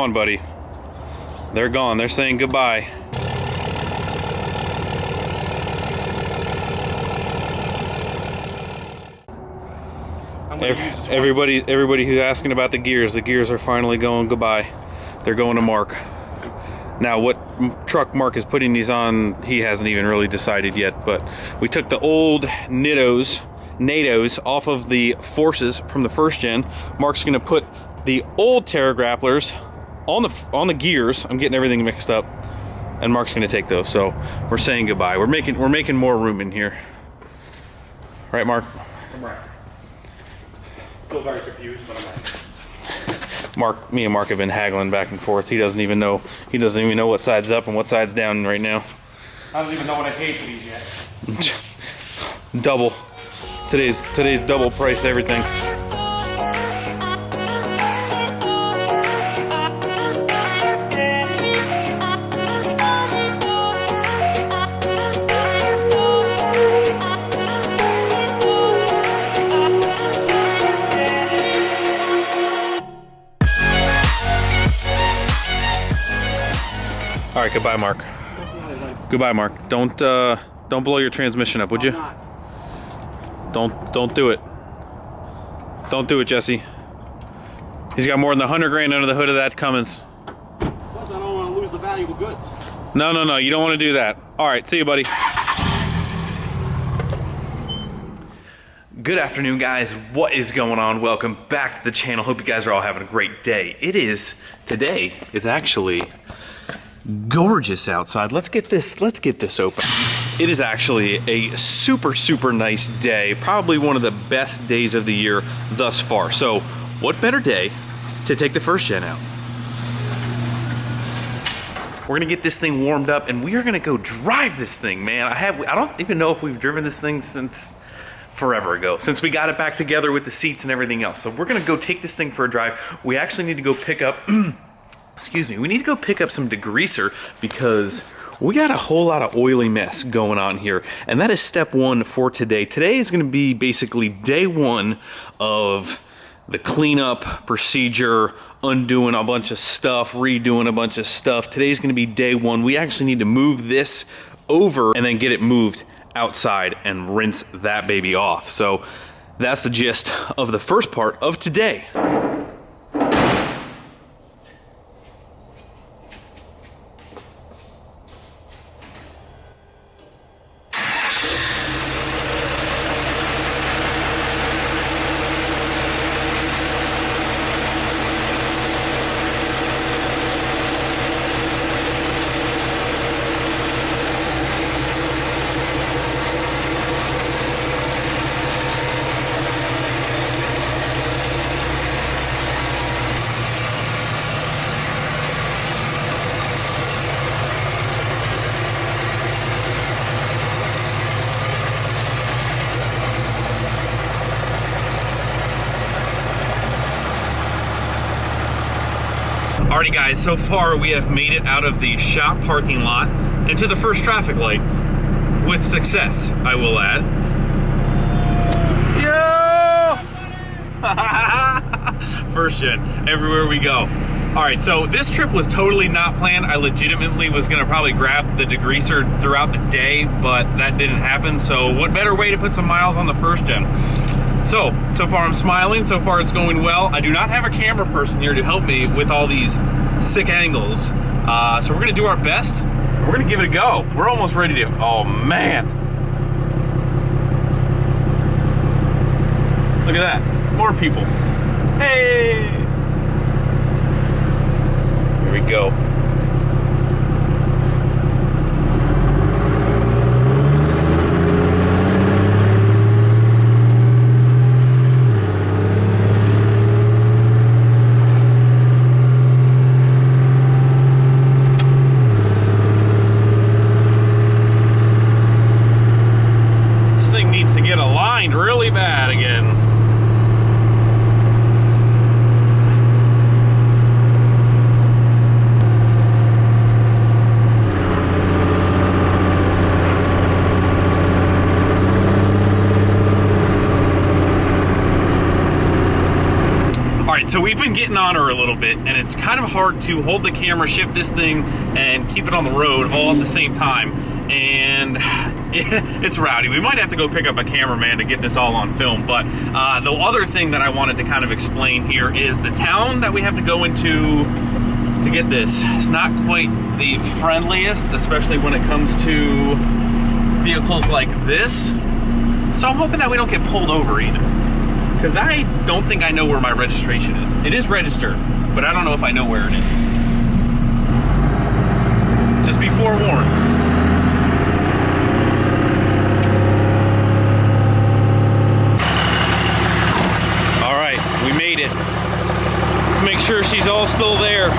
gone, buddy. They're gone. They're saying goodbye. Everybody who's asking about the gears are finally going goodbye. They're going to Mark. Now, what truck Mark is putting these on, he hasn't even really decided yet, but we took the old NATOs off of the Forces from the first gen. Mark's going to put the old Terra Grapplers on the gears. I'm getting everything mixed up, and Mark's going to take those. So we're saying goodbye. We're making more room in here. Right, Mark? I'm right. Still very confused, but I'm right. Me and Mark have been haggling back and forth. He doesn't even know what side's up and what side's down right now. I don't even know what I paid for these yet. Double. Today's double price everything. All right, goodbye, Mark. Goodbye, Mark. Don't blow your transmission up, would you? Don't do it. Don't do it, Jesse. He's got more than 100 grand under the hood of that Cummins. Plus, I don't want to lose the valuable goods. No, you don't want to do that. All right, see you, buddy. Good afternoon, guys. What is going on? Welcome back to the channel. Hope you guys are all having a great day. Today is actually gorgeous outside. Let's get this open. It is actually a super nice day, probably one of the best days of the year thus far. So what better day to take the first gen out? We're gonna get this thing warmed up and we are gonna go drive this thing, man. I don't even know if we've driven this thing since forever ago, since we got it back together with the seats and everything else. So we're gonna go take this thing for a drive. We actually need to go pick up excuse me, we need to go pick up some degreaser because we got a whole lot of oily mess going on here, and that is step one for today. Today is going to be basically day one of the cleanup procedure, undoing a bunch of stuff, redoing a bunch of stuff. Today's going to be day one. We actually need to move this over and then get it moved outside and rinse that baby off. So that's the gist of the first part of today. Alrighty guys, so far we have made it out of the shop parking lot into the first traffic light with success, I will add. Yo! First gen, everywhere we go. Alright, so this trip was totally not planned. I legitimately was gonna probably grab the degreaser throughout the day, but that didn't happen. So what better way to put some miles on the first gen? So far I'm smiling, so far it's going well. I do not have a camera person here to help me with all these sick angles. So we're gonna do our best. We're gonna give it a go. We're almost ready to, oh man. Look at that, more people. Hey! Here we go. Really bad again. All right, so we've been getting on her a little bit, and it's kind of hard to hold the camera, shift this thing, and keep it on the road all at the same time. And it's rowdy. We might have to go pick up a cameraman to get this all on film. But the other thing that I wanted to kind of explain here is the town that we have to go into to get this. It's not quite the friendliest, especially when it comes to vehicles like this. So I'm hoping that we don't get pulled over either, because I don't think I know where my registration is. It is registered, but I don't know if I know where it is. Just be forewarned. All right, we made it. Let's make sure she's all still there.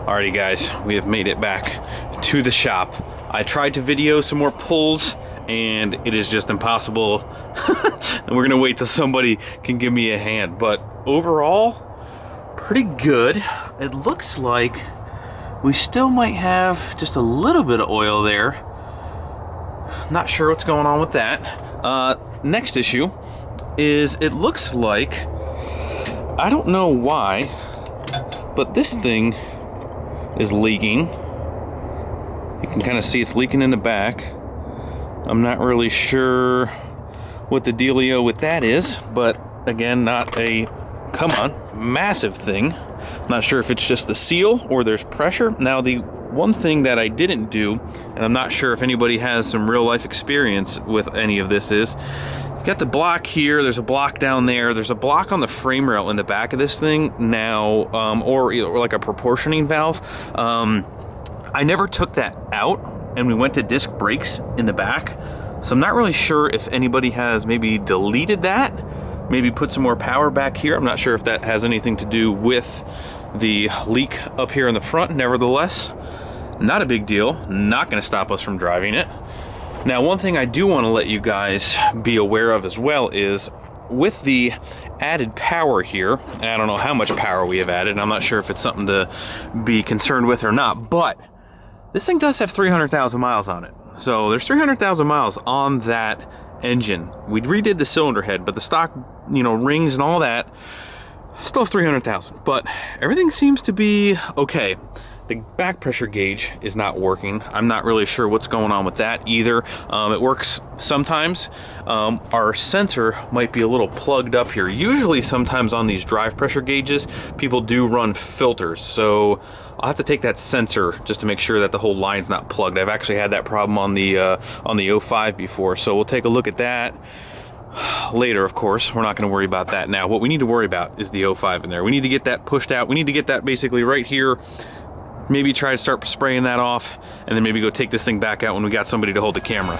Alrighty guys, we have made it back to the shop. I tried to video some more pulls and it is just impossible. And we're gonna wait till somebody can give me a hand. But overall, pretty good. It looks like we still might have just a little bit of oil there. Not sure what's going on with that. Next issue is it looks like, I don't know why, but this thing is leaking. You can kind of see it's leaking in the back. I'm not really sure what the dealio with that is, but again, not a, come on, massive thing. I'm not sure if it's just the seal or there's pressure. Now, the one thing that I didn't do, and I'm not sure if anybody has some real life experience with any of this, is you got the block here, there's a block down there, there's a block on the frame rail in the back of this thing now, or like a proportioning valve. I never took that out, and we went to disc brakes in the back, so I'm not really sure if anybody has maybe deleted that, maybe put some more power back here. I'm not sure if that has anything to do with the leak up here in the front. Nevertheless, not a big deal, not going to stop us from driving it. Now, one thing I do want to let you guys be aware of as well is with the added power here, and I don't know how much power we have added, I'm not sure if it's something to be concerned with or not, but this thing does have 300,000 miles on it. So there's 300,000 miles on that engine. We redid the cylinder head, but the stock, rings and all that, still have 300,000. But everything seems to be okay. The back pressure gauge is not working. I'm not really sure what's going on with that either. It works sometimes. Our sensor might be a little plugged up here. Usually sometimes on these drive pressure gauges, people do run filters. So I'll have to take that sensor just to make sure that the whole line's not plugged. I've actually had that problem on the 05 before. So we'll take a look at that later, of course. We're not going to worry about that now. What we need to worry about is the 05 in there. We need to get that pushed out. We need to get that basically right here. Maybe try to start spraying that off, and then maybe go take this thing back out when we got somebody to hold the camera.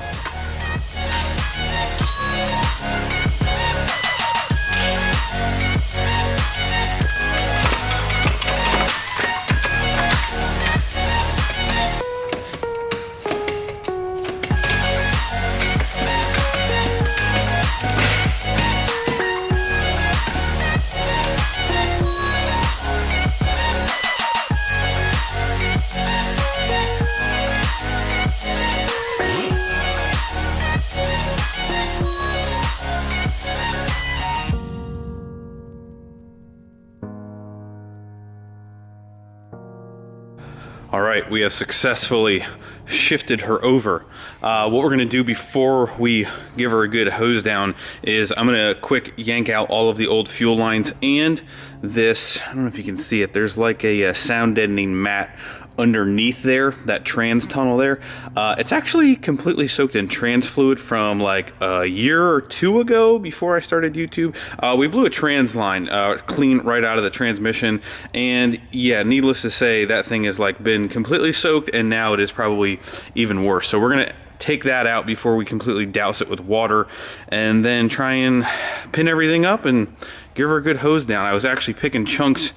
All right, we have successfully shifted her over. What we're gonna do before we give her a good hose down is I'm gonna quick yank out all of the old fuel lines and this, I don't know if you can see it, there's like a sound deadening mat underneath there, that trans tunnel there. It's actually completely soaked in trans fluid from like a year or two ago before I started YouTube. We blew a trans line clean right out of the transmission, and yeah, needless to say, that thing has like been completely soaked, and now it is probably even worse. So we're gonna take that out before we completely douse it with water, and then try and pin everything up and give her a good hose down. I was actually picking chunks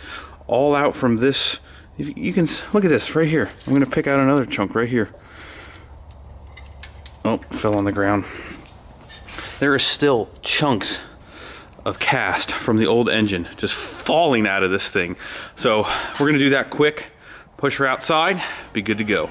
all out from this. You can look at this right here. I'm gonna pick out another chunk right here. Oh, fell on the ground. There are still chunks of cast from the old engine just falling out of this thing. So we're gonna do that quick. push her outside, be good to go.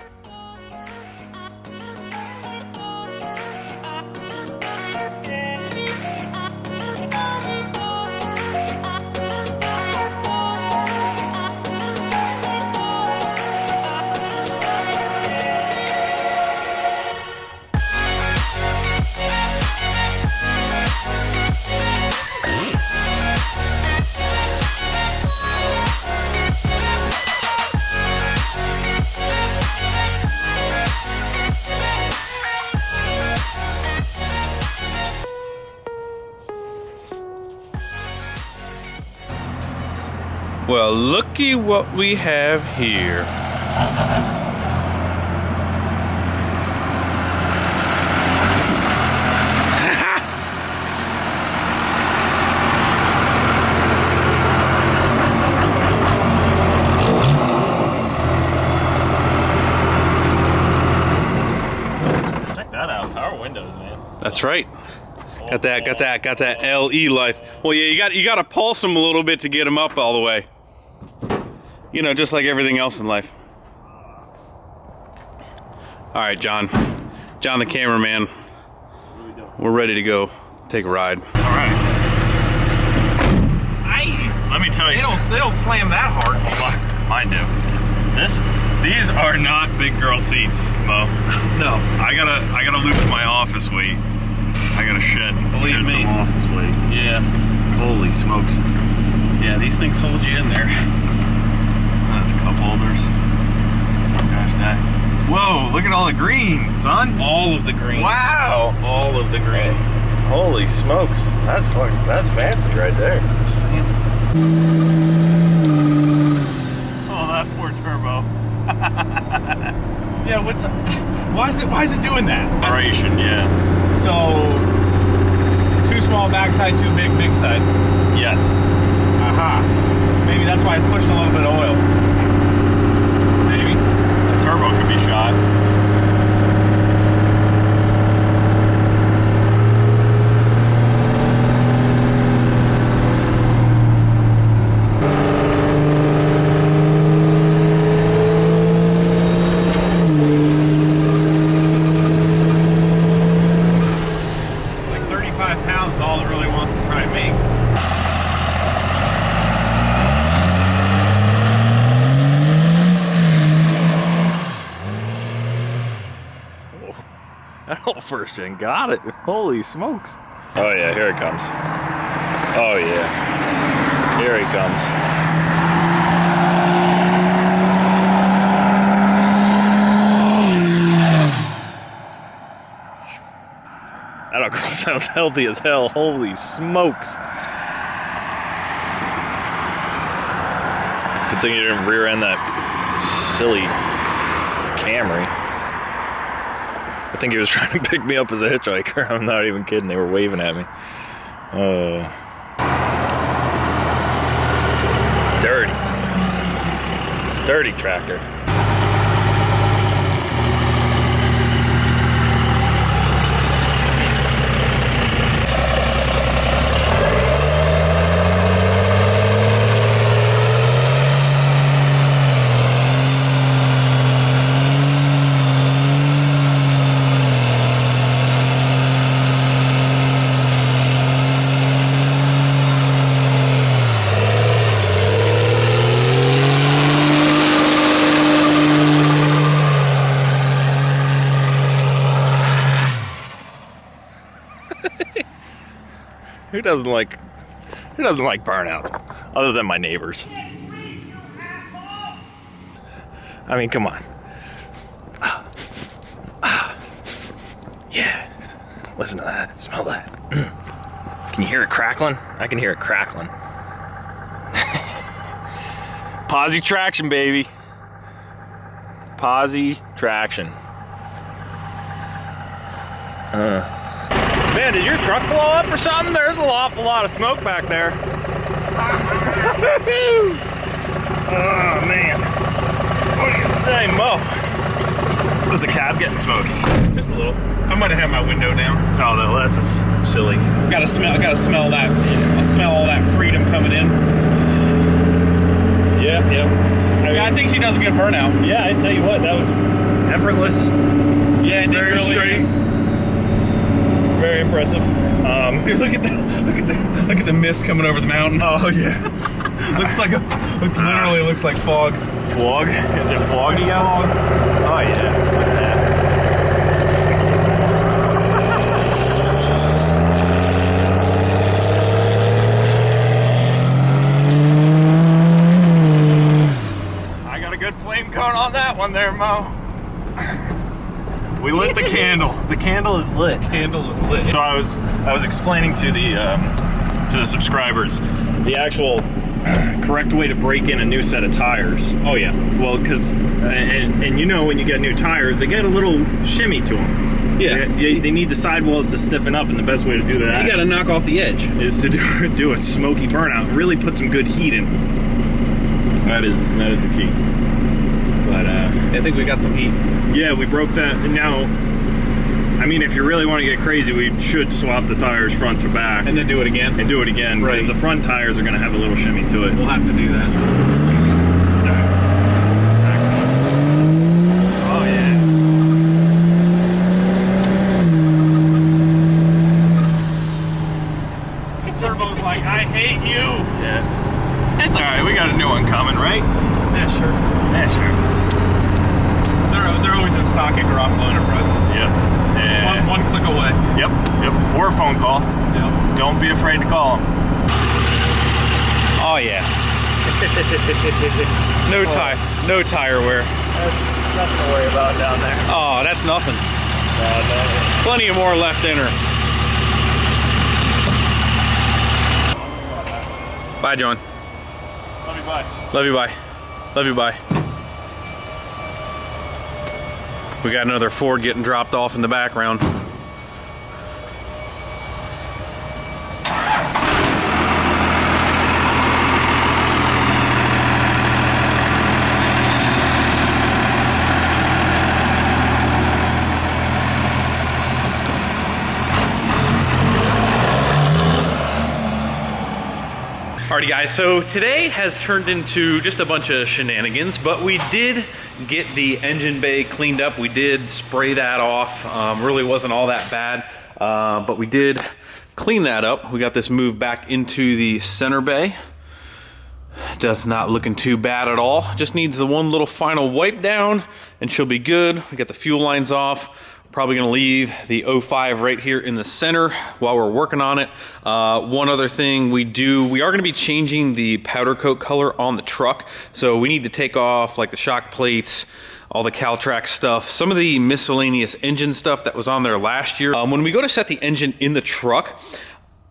Well, looky what we have here. Check that out. Power windows, man. That's right. Got that LE life. Well, yeah, you got to pulse them a little bit to get them up all the way. You know, just like everything else in life. All right, John the cameraman. We're ready to go take a ride. All right. Let me tell you. They don't slam that hard. Mine do. These are not big girl seats, Mo. No. I gotta lose my office weight. I gotta shed some office weight. Yeah. Holy smokes. Yeah, these things hold you in there. That's cup holders. Gosh, that. Whoa, look at all the green, son. All of the green. Wow. All of the green. Holy smokes. That's fancy right there. That's fancy. Oh, that poor turbo. Yeah, why is it doing that? Vibration, yeah. So, too small backside, too big side. Yes. Aha. Maybe that's why it's pushing a little bit of oil. Maybe. The turbo could be shot. Like 35 pounds is all it really wants to try and make. That whole first gen got it. Holy smokes. Oh yeah, here it comes. Oh yeah. Here he comes. That girl sounds healthy as hell. Holy smokes. Good thing you didn't rear end that silly Camry. I think he was trying to pick me up as a hitchhiker. I'm not even kidding. They were waving at me. Oh. Dirty. Dirty tractor. Who doesn't like burnouts other than my neighbors? I mean, come on. Yeah. Listen to that. Smell that. Can you hear it crackling? I can hear it crackling. Posi traction, baby. Posi traction. Man, did your truck blow up or something? There's an awful lot of smoke back there. Oh, man. What do you say, Mo? Was the cab getting smoky? Just a little. I might have had my window down. Oh, no, that's a silly. Gotta smell that. I smell all that freedom coming in. Yep. I Yeah, I think she does a good burnout. Yeah, I tell you what, that was effortless. Yeah, it did Very really straight. Very impressive. Dude, look at the mist coming over the mountain. Oh yeah. Literally looks like fog. Fog? Is it foggy out? Oh yeah. Look at that. I got a good flame cone on that one there, Mo. We lit the candle. The candle is lit. Candle is lit. So I was explaining to the subscribers the actual correct way to break in a new set of tires. Oh yeah. Well, because and you know when you get new tires, they get a little shimmy to them. Yeah. They need the sidewalls to stiffen up, and the best way to do that You got to knock off the edge. is to do a smoky burnout. Really put some good heat in. That is the key. But I think we got some heat. yeah, we broke that. And now, I mean, if you really want to get crazy, we should swap the tires front to back And then do it again. and do it again, because Right. the front tires are going to have a little shimmy to it. We'll have to do that. Oh yeah. The turbo's like, I hate you. Yeah. It's all right. We got a new one coming, right? Yeah, sure. Yeah, sure. They're always in stock at GAROFALO Enterprises. Yes. And One click away. Yep. Or a phone call. Yep. Don't be afraid to call them. Oh yeah. No tire wear. That's nothing to worry about down there. Oh, that's nothing. No. Plenty of more left in her. Bye, John. Love you, bye. Love you, bye. Love you, bye. We got another Ford getting dropped off in the background. Alrighty guys, so today has turned into just a bunch of shenanigans, but we did get the engine bay cleaned up. We did spray that off. Really wasn't all that bad, but we did clean that up. We got this moved back into the center bay. Does not looking too bad at all. Just needs the one little final wipe down and she'll be good. We got the fuel lines off. Probably gonna leave the 05 right here in the center while we're working on it. One other thing we are gonna be changing the powder coat color on the truck. So we need to take off like the shock plates, all the Caltrac stuff, some of the miscellaneous engine stuff that was on there last year. When we go to set the engine in the truck,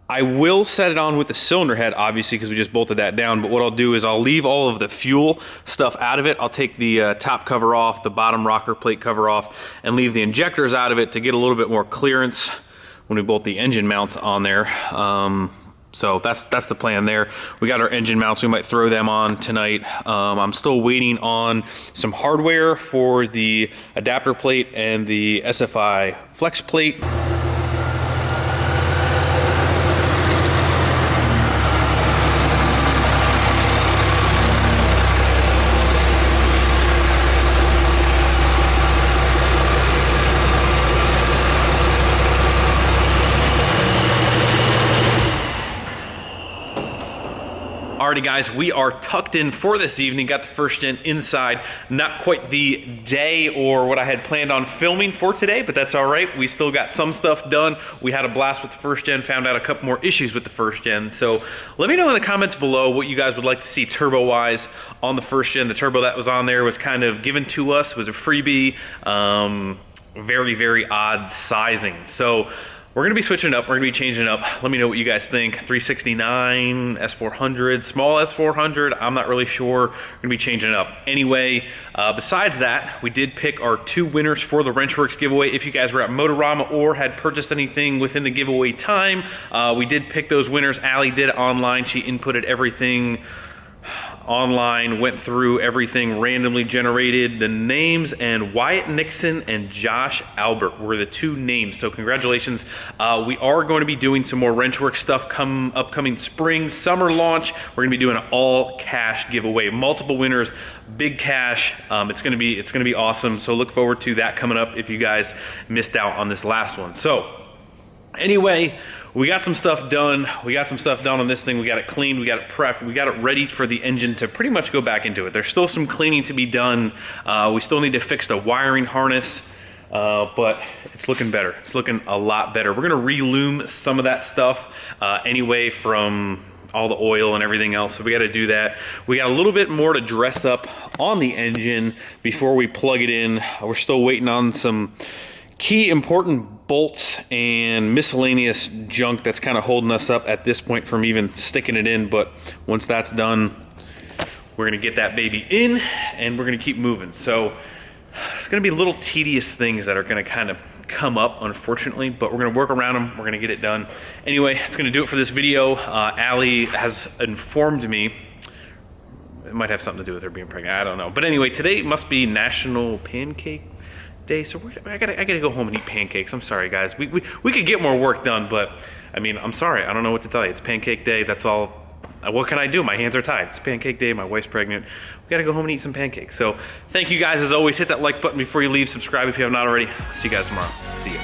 I will set it on with the cylinder head, obviously, because we just bolted that down. But what I'll do is I'll leave all of the fuel stuff out of it. I'll take the top cover off, the bottom rocker plate cover off, and leave the injectors out of it to get a little bit more clearance when we bolt the engine mounts on there. So that's the plan there. We got our engine mounts. We might throw them on tonight. I'm still waiting on some hardware for the adapter plate and the SFI flex plate. Alrighty guys, we are tucked in for this evening. Got the first gen inside. Not quite the day or what I had planned on filming for today, but that's all right. We still got some stuff done. We had a blast with the first gen, found out a couple more issues with the first gen. So let me know in the comments below what you guys would like to see turbo wise on the first gen. The turbo that was on there was kind of given to us. It was a freebie. Very, very odd sizing. So we're gonna be switching it up, we're gonna be changing it up. Let me know what you guys think. 369, S400, small S400, I'm not really sure. We're gonna be changing it up. Anyway, besides that, we did pick our 2 winners for the Wrenchworks giveaway. If you guys were at Motorama or had purchased anything within the giveaway time, we did pick those winners. Allie did it online, she inputted everything online, went through everything, randomly generated the names, and Wyatt Nixon and Josh Albert were the 2 names. So congratulations. We are going to be doing some more Wrenchworks stuff upcoming spring, summer launch. We're going to be doing an all cash giveaway, multiple winners, big cash. It's going to be awesome. So look forward to that coming up if you guys missed out on this last one. So anyway, we got some stuff done. We got some stuff done on this thing. We got it cleaned. We got it prepped. We got it ready for the engine to pretty much go back into it. There's still some cleaning to be done. We still need to fix the wiring harness, but it's looking better. It's looking a lot better. We're going to relume some of that stuff anyway from all the oil and everything else. So we got to do that. We got a little bit more to dress up on the engine before we plug it in. We're still waiting on some key important bolts and miscellaneous junk that's kind of holding us up at this point from even sticking it in. But once that's done, we're gonna get that baby in and we're gonna keep moving. So it's gonna be little tedious things that are gonna kind of come up, unfortunately, but we're gonna work around them. We're gonna get it done. Anyway, it's gonna do it for this video. Allie has informed me, it might have something to do with her being pregnant, I don't know. But anyway, today must be National Pancake Day, so I gotta go home and eat pancakes. I'm sorry, guys. We could get more work done, but I mean, I'm sorry. I don't know what to tell you. It's Pancake Day. That's all. What can I do? My hands are tied. It's Pancake Day. My wife's pregnant. We gotta go home and eat some pancakes. So thank you guys as always. Hit that like button before you leave. Subscribe if you have not already. See you guys tomorrow. See ya.